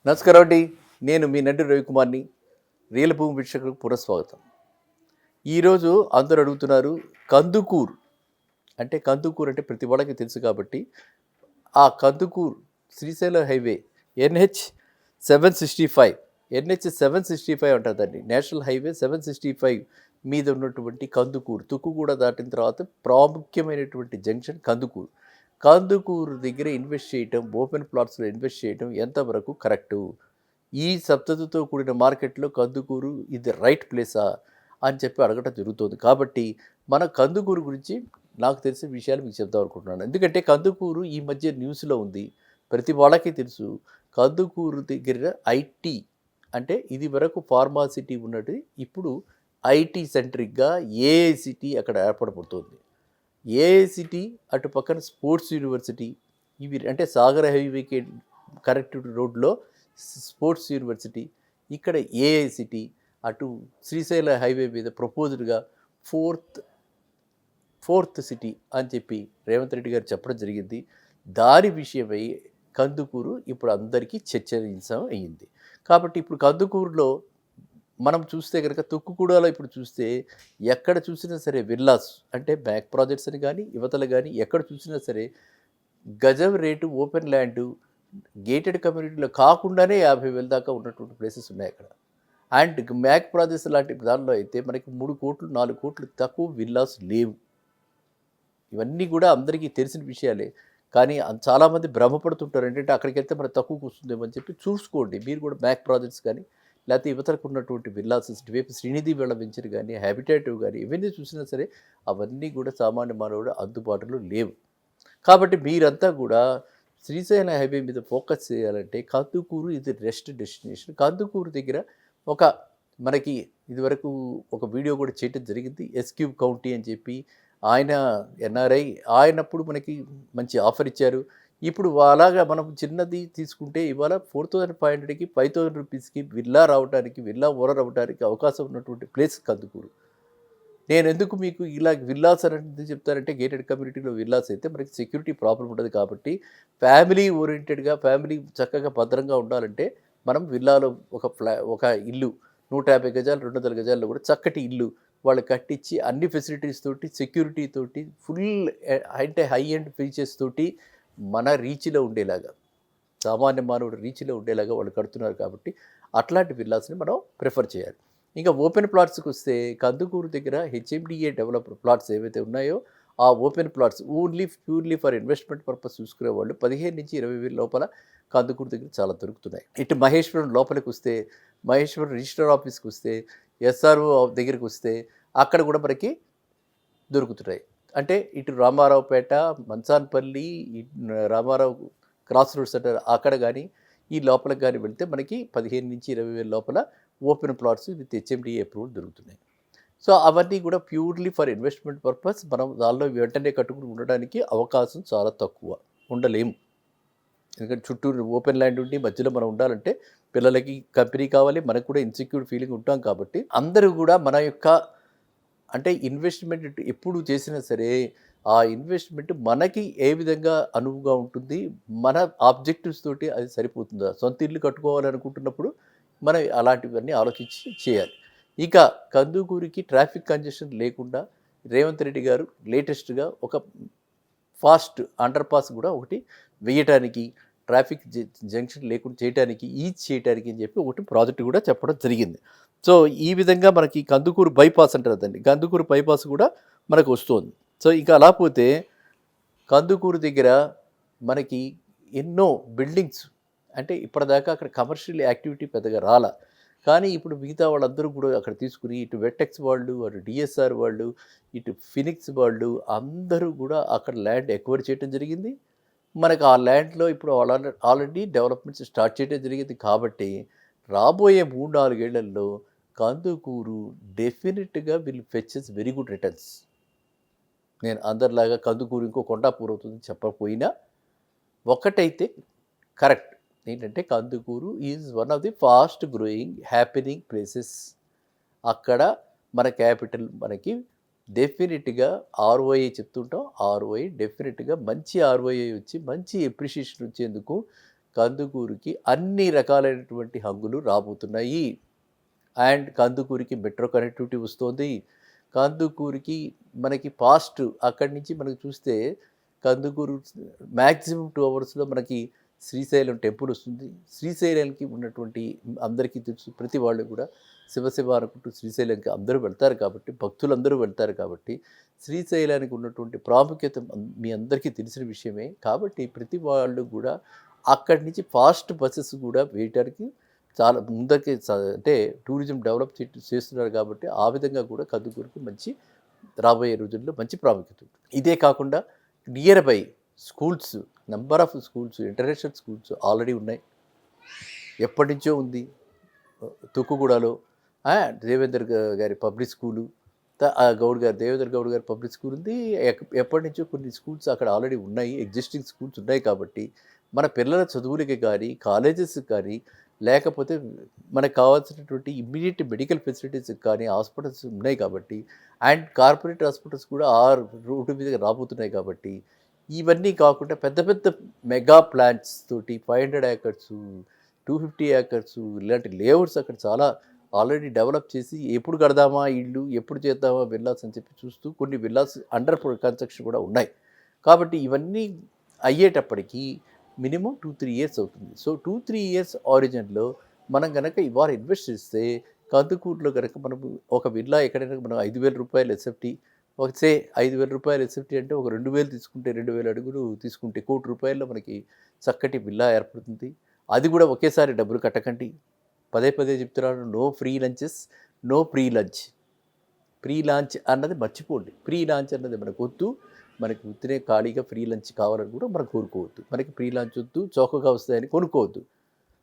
నమస్కారం అండి. నేను మీ నడ్డి రవికుమార్ని. రియల్ భూమి వీక్షకులకు పునఃస్వాగతం. ఈరోజు అందరూ అడుగుతున్నారు కందుకూరు. అంటే కందుకూరు అంటే ప్రతి వాళ్ళకి తెలుసు కాబట్టి ఆ Kandukur Srisailam highway NH 765 NH 765 అంటారు దాన్ని. నేషనల్ హైవే 765 మీద ఉన్నటువంటి కందుకూరు. తుక్కుగూడ దాటిన తర్వాత ప్రాముఖ్యమైనటువంటి జంక్షన్ కందుకూరు. కందుకూరు దగ్గర ఇన్వెస్ట్ చేయటం, ఓపెన్ ప్లాట్స్లో ఇన్వెస్ట్ చేయటం ఎంతవరకు కరెక్టు? ఈ సబ్సిడీతో కూడిన మార్కెట్లో కందుకూరు ఇది రైట్ ప్లేసా అని చెప్పి అడగటం జరుగుతుంది. కాబట్టి మన కందుకూరు గురించి నాకు తెలిసిన విషయాలు మీకు చెప్దాం అనుకుంటున్నాను. ఎందుకంటే కందుకూరు ఈ మధ్య న్యూస్లో ఉంది. ప్రతి వాళ్ళకి తెలుసు. కందుకూరు దగ్గర ఐటీ అంటే ఇది వరకు ఫార్మాసిటీ ఉన్నది, ఇప్పుడు ఐటీ సెంట్రిక్గా ఏఐసిటీ అక్కడ ఏర్పడబడుతుంది. ఏఐసిటీ అటు పక్కన స్పోర్ట్స్ యూనివర్సిటీ, ఇవి అంటే సాగర్ హైవేకి కనెక్టివిటీ రోడ్లో స్పోర్ట్స్ యూనివర్సిటీ, ఇక్కడ ఏఐసిటీ, అటు శ్రీశైల హైవే మీద ప్రపోజ్డ్గా ఫోర్త్ సిటీ అని చెప్పి రేవంత్ రెడ్డి గారు చెప్పడం జరిగింది. దాని విషయమై కందుకూరు ఇప్పుడు అందరికీ చర్చనీయాంశం అయ్యింది. కాబట్టి ఇప్పుడు కందుకూరులో మనం చూస్తే కనుక తుక్కుగూడలో ఇప్పుడు చూస్తే ఎక్కడ చూసినా సరే విల్లాస్ అంటే బ్యాక్ ప్రాజెక్ట్స్ అని కానీ యువతలు కానీ ఎక్కడ చూసినా సరే గజం రేటు ఓపెన్ ల్యాండ్ గేటెడ్ కమ్యూనిటీలో కాకుండానే 50,000 దాకా ఉన్నటువంటి ప్లేసెస్ ఉన్నాయి అక్కడ. అండ్ మ్యాక్ ప్రాజెక్ట్స్ లాంటి దానిలో అయితే మనకి 3 కోట్లు 4 కోట్లు తక్కువ విల్లాస్ లేవు. ఇవన్నీ కూడా అందరికీ తెలిసిన విషయాలే. కానీ చాలామంది భ్రమపడుతుంటారు. ఏంటంటే అక్కడికి వెళ్తే మనకు తక్కువకు వస్తుందేమో అని చెప్పి చూసుకోండి. మీరు కూడా మ్యాక్ ప్రాజెక్ట్స్ కానీ లేకపోతే యువతలకు ఉన్నటువంటి విల్లాస్ ఇటువైపు శ్రీనిధి వేళ వెంచర్ కానీ హ్యాబిటేటివ్ కానీ ఇవన్నీ చూసినా సరే అవన్నీ కూడా సామాన్య మానవుడు అందుబాటులో లేవు. కాబట్టి మీరంతా కూడా శ్రీశైలం హైవే మీద ఫోకస్ చేయాలంటే కందుకూరు ఇది బెస్ట్ డెస్టినేషన్. కందుకూరు దగ్గర ఒక మనకి ఇదివరకు ఒక వీడియో కూడా చేయడం జరిగింది. ఎస్క్యూబ్ కౌంటీ అని చెప్పి ఆయన ఎన్ఆర్ఐ ఆయనప్పుడు మనకి మంచి ఆఫర్ ఇచ్చారు. ఇప్పుడు అలాగా మనం చిన్నది తీసుకుంటే ఇవాళ 4,500కి 5,000 రూపీస్కి విల్లా రావడానికి, విల్లా ఓనర్ అవ్వడానికి అవకాశం ఉన్నటువంటి ప్లేస్ కందుకూరు. నేను ఎందుకు మీకు ఇలా విల్లాస్ అనేది చెప్తానంటే గేటెడ్ కమ్యూనిటీలో విల్లాస్ అయితే మనకి సెక్యూరిటీ ప్రాబ్లం ఉంటుంది. కాబట్టి ఫ్యామిలీ ఓరియంటెడ్గా ఫ్యామిలీ చక్కగా భద్రంగా ఉండాలంటే మనం విల్లాలో ఒక ఇల్లు 150 గజాలు 200 గజాల్లో కూడా చక్కటి ఇల్లు వాళ్ళు కట్టించి అన్ని ఫెసిలిటీస్ తోటి సెక్యూరిటీ తోటి ఫుల్ అంటే హై ఎండ్ ఫీచర్స్ తోటి మన రీచ్లో ఉండేలాగా సామాన్య మానవుడు రీచ్లో ఉండేలాగా వాళ్ళు కడుతున్నారు. కాబట్టి అట్లాంటి విల్లాస్ని మనం ప్రిఫర్ చేయాలి. ఇంకా ఓపెన్ ప్లాట్స్కి వస్తే కందుకూరు దగ్గర హెచ్ఎండిఏ డెవలపర్ ప్లాట్స్ ఏవైతే ఉన్నాయో ఆ open plots purely for investment purpose చూసుకునే వాళ్ళు 15 నుంచి 20,000 లోపల కందుకూరు దగ్గర చాలా దొరుకుతున్నాయి. ఇటు మహేశ్వరం లోపలికి వస్తే, మహేశ్వరం రిజిస్టర్ ఆఫీస్కి వస్తే, ఎస్ఆర్ఓ దగ్గరికి వస్తే అక్కడ కూడా మనకి దొరుకుతున్నాయి. అంటే ఇటు రామారావుపేట, మంచాన్పల్లి, రామారావు క్రాస్ రోడ్స్ అంటారు అక్కడ కానీ ఈ లోపలికి కానీ వెళ్తే మనకి 15 నుంచి 20,000 లోపల open plots with HMDA approval దొరుకుతున్నాయి. సో అవన్నీ కూడా ప్యూర్లీ ఫర్ ఇన్వెస్ట్మెంట్ పర్పస్. మనం దానిలో వెంటనే కట్టుకుని ఉండడానికి అవకాశం చాలా తక్కువ, ఉండలేము. ఎందుకంటే చుట్టూరు ఓపెన్ ల్యాండ్ ఉండి మధ్యలో మనం ఉండాలంటే పిల్లలకి కంపెనీ కావాలి, మనకు కూడా ఇన్సెక్యూర్ ఫీలింగ్ ఉంటాం. కాబట్టి అందరూ కూడా మన యొక్క అంటే ఇన్వెస్ట్మెంట్ ఎప్పుడు చేసినా సరే ఆ ఇన్వెస్ట్మెంట్ మనకి ఏ విధంగా అనువుగా ఉంటుంది, మన ఆబ్జెక్టివ్స్ తోటి అది సరిపోతుందా. సొంత ఇల్లు కట్టుకోవాలనుకుంటున్నప్పుడు మనం అలాంటివన్నీ ఆలోచించి చేయాలి. ఇక కందుకూరికి ట్రాఫిక్ కంజెషన్ లేకుండా రేవంత్ రెడ్డి గారు లేటెస్ట్గా ఒక ఫాస్ట్ అండర్ పాస్ కూడా ఒకటి వేయటానికి, ట్రాఫిక్ జంక్షన్ లేకుండా చేయడానికి, ఈజ్ చేయడానికి అని చెప్పి ఒకటి ప్రాజెక్ట్ కూడా చెప్పడం జరిగింది. సో ఈ విధంగా మనకి కందుకూరు బైపాస్ అంటారు దాన్ని, కందుకూరు బైపాస్ కూడా మనకు వస్తుంది. సో ఇంకా అలా పోతే కందుకూరు దగ్గర మనకి ఎన్నో బిల్డింగ్స్ అంటే ఇప్పటిదాకా అక్కడ కమర్షియల్ యాక్టివిటీ పెద్దగా రాలా. కానీ ఇప్పుడు మిగతా వాళ్ళందరూ కూడా అక్కడ తీసుకుని ఇటు వెట్టెక్స్ వాళ్ళు, అటు డిఎస్ఆర్ వాళ్ళు, ఇటు ఫినిక్స్ వాళ్ళు అందరూ కూడా అక్కడ ల్యాండ్ ఎక్వైర్ చేయడం జరిగింది. మనకు ఆ ల్యాండ్లో ఇప్పుడు ఆల్రెడీ డెవలప్మెంట్స్ స్టార్ట్ చేయడం జరిగింది. కాబట్టి రాబోయే 3-4 ఏళ్లలో కందుకూరు డెఫినెట్గా will fetches very good returns. నేను అందరిలాగా కందుకూరు ఇంకో కొండాపూర్ అవుతుంది చెప్పకపోయినా ఒకటైతే కరెక్ట్ ఏంటంటే Kandukur is one of the fast growing happening places. అక్కడ మన క్యాపిటల్ మనకి డెఫినెట్గా ఆర్ఓఐ చెప్తుంటాం. ఆర్ఓఐ డెఫినెట్గా మంచి ఆర్ఓఐ వచ్చి మంచి ఎప్రిషియేషన్ వచ్చేందుకు కందుకూరుకి అన్ని రకాలైనటువంటి హంగులు రాబోతున్నాయి. అండ్ కందుకూరికి మెట్రో కనెక్టివిటీ వస్తోంది. కందుకూరికి మనకి పాస్ట్ అక్కడి నుంచి మనకు చూస్తే కందుకూరు మ్యాక్సిమం 2 అవర్స్‌లో మనకి శ్రీశైలం టెంపుల్ వస్తుంది. శ్రీశైలంకి ఉన్నటువంటి అందరికీ తెలుసు. ప్రతి వాళ్ళు కూడా శివ శివ అనుకుంటూ శ్రీశైలంకి అందరూ వెళ్తారు కాబట్టి, భక్తులందరూ వెళ్తారు కాబట్టి, శ్రీశైలానికి ఉన్నటువంటి ప్రాముఖ్యత మీ అందరికీ తెలిసిన విషయమే. కాబట్టి ప్రతి వాళ్ళు కూడా అక్కడి నుంచి ఫాస్ట్ బసెస్ కూడా వేయటానికి చాలా ముందరికి అంటే టూరిజం డెవలప్ చేస్తున్నారు కాబట్టి ఆ విధంగా కూడా కందుకూరుకి మంచి రాబోయే రోజుల్లో మంచి ప్రాముఖ్యత ఉంటుంది. ఇదే కాకుండా near by schools, number of schools, international schools already ఉన్నాయి. ఎప్పటినుంచో ఉంది. తుక్కుగూడలో దేవేందర్ గారి పబ్లిక్ స్కూలు, గౌడ్ గారు దేవేంద్ర గౌడ్ గారి పబ్లిక్ స్కూల్ ఉంది. ఎప్పటినుంచో కొన్ని స్కూల్స్ అక్కడ ఆల్రెడీ ఉన్నాయి. ఎగ్జిస్టింగ్ స్కూల్స్ ఉన్నాయి కాబట్టి మన పిల్లల చదువులకి కానీ, కాలేజెస్కి కానీ, లేకపోతే మనకు కావాల్సినటువంటి ఇమ్మీడియట్ మెడికల్ ఫెసిలిటీస్కి కానీ హాస్పిటల్స్ ఉన్నాయి కాబట్టి, అండ్ కార్పొరేట్ హాస్పిటల్స్ కూడా ఆ రోడ్డు మీదకి రాబోతున్నాయి కాబట్టి, ఇవన్నీ కాకుండా పెద్ద పెద్ద మెగా ప్లాంట్స్ తోటి 500 ఏకర్స్, 250 ఏకర్స్ ఇలాంటి లేఅవుట్స్ అక్కడ చాలా ఆల్రెడీ డెవలప్ చేసి ఎప్పుడు కడదామా ఇల్లు, ఎప్పుడు చేద్దామా విల్లాస్ అని చెప్పి చూస్తూ కొన్ని విల్లాస్ అండర్ కన్స్ట్రక్షన్ కూడా ఉన్నాయి. కాబట్టి ఇవన్నీ అయ్యేటప్పటికీ మినిమం 2-3 ఇయర్స్ అవుతుంది. సో 2-3 ఇయర్స్ ఆరిజిన్లో మనం కనుక ఇవాళ ఇన్వెస్ట్ చేస్తే కందుకూరులో కనుక మనం ఒక విల్లా ఎక్కడైనా మనం 5,000 రూపాయలు ఎస్ఎఫ్టీ, ఒక 5,000 రూపాయలు ఎస్ఎఫ్టీ అంటే ఒక 2,000 తీసుకుంటే 2,000 అడుగులు తీసుకుంటే 1,00,00,000 రూపాయల్లో మనకి చక్కటి విల్లా ఏర్పడుతుంది. అది కూడా ఒకేసారి డబ్బులు కట్టకండి. పదే పదే చెప్తున్నాను, no free lunches, no pre lunch. Pre launch అన్నది మర్చిపోండి. ప్రీ లాంచ్ అన్నది మనకు వద్దు. మనకి ఉత్తినే ఖాళీగా ఫ్రీ లంచ్ కావాలని కూడా మనం కోరుకోవద్దు. మనకి ఫ్రీ లంచ్ వద్దు, చౌకగా వస్తాయని కొనుక్కోవద్దు.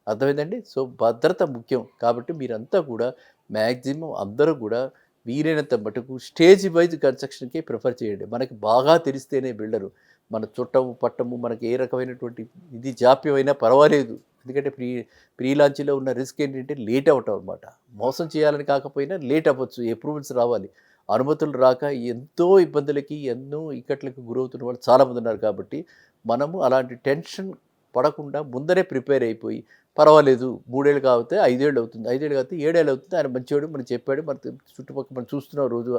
అర్థమైందండి? సో భద్రత ముఖ్యం. కాబట్టి మీరంతా కూడా మ్యాక్సిమం అందరూ కూడా వీలైనంత మటుకు స్టేజ్ వైజ్ కన్స్ట్రక్షన్కే ప్రిఫర్ చేయండి. మనకి బాగా తెలిస్తేనే బిల్డరు మన చుట్టము పట్టము మనకి ఏ రకమైనటువంటి ఇది జాప్యమైనా పర్వాలేదు. ఎందుకంటే ప్రీ లాంచ్లో ఉన్న రిస్క్ ఏంటంటే లేట్ అవ్వటం అనమాట. మోసం చేయాలని కాకపోయినా లేట్ అవ్వచ్చు. అప్రూవల్స్ రావాలి. అనుమతులు రాక ఎంతో ఇబ్బందులకి, ఎన్నో ఇక్కట్లకు గురవుతున్న వాళ్ళు చాలామంది ఉన్నారు. కాబట్టి మనము అలాంటి టెన్షన్ పడకుండా ముందరే ప్రిపేర్ అయిపోయి పర్వాలేదు 3 ఏళ్ళు కాకపోతే 5 ఏళ్ళు అవుతుంది, 5 ఏళ్ళు కాకపోతే 7 ఏళ్ళు అవుతుంది, ఆయన మంచివాడు మనకు చెప్పాడు, మన చుట్టుపక్కల మనం చూస్తున్నాం రోజు,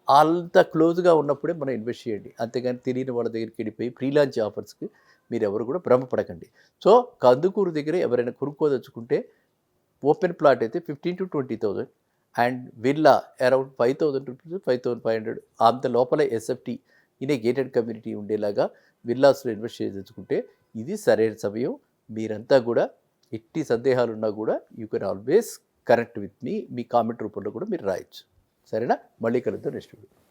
అంత క్లోజ్గా ఉన్నప్పుడే మనం ఇన్వెస్ట్ చేయండి. అంతేగాని తెలియని వాళ్ళ దగ్గరికి వెళ్ళిపోయి ఫ్రీ లాంచ్ ఆఫర్స్కి మీరెవరు కూడా భ్రమపడకండి. సో కందుకూరు దగ్గర ఎవరైనా కొనుక్కోదలుచుకుంటే ఓపెన్ ప్లాట్ అయితే 15,000 to 20,000 and villa around 5,000 rupees, 5,500 అంత లోపల ఎస్ఎఫ్టీ ఇనే గేటెడ్ కమ్యూనిటీ ఉండేలాగా విల్లాస్లో ఇన్వెస్ట్ చేయదలుచుకుంటే ఇది సరైన సమయం. మీరంతా కూడా ఎట్టి సందేహాలున్నా కూడా you can always connect with me comment రూపంలో కూడా మీరు రాయొచ్చు. సరేనా? మళ్ళీ కలుద్దాం నెక్స్ట్ వీడియో.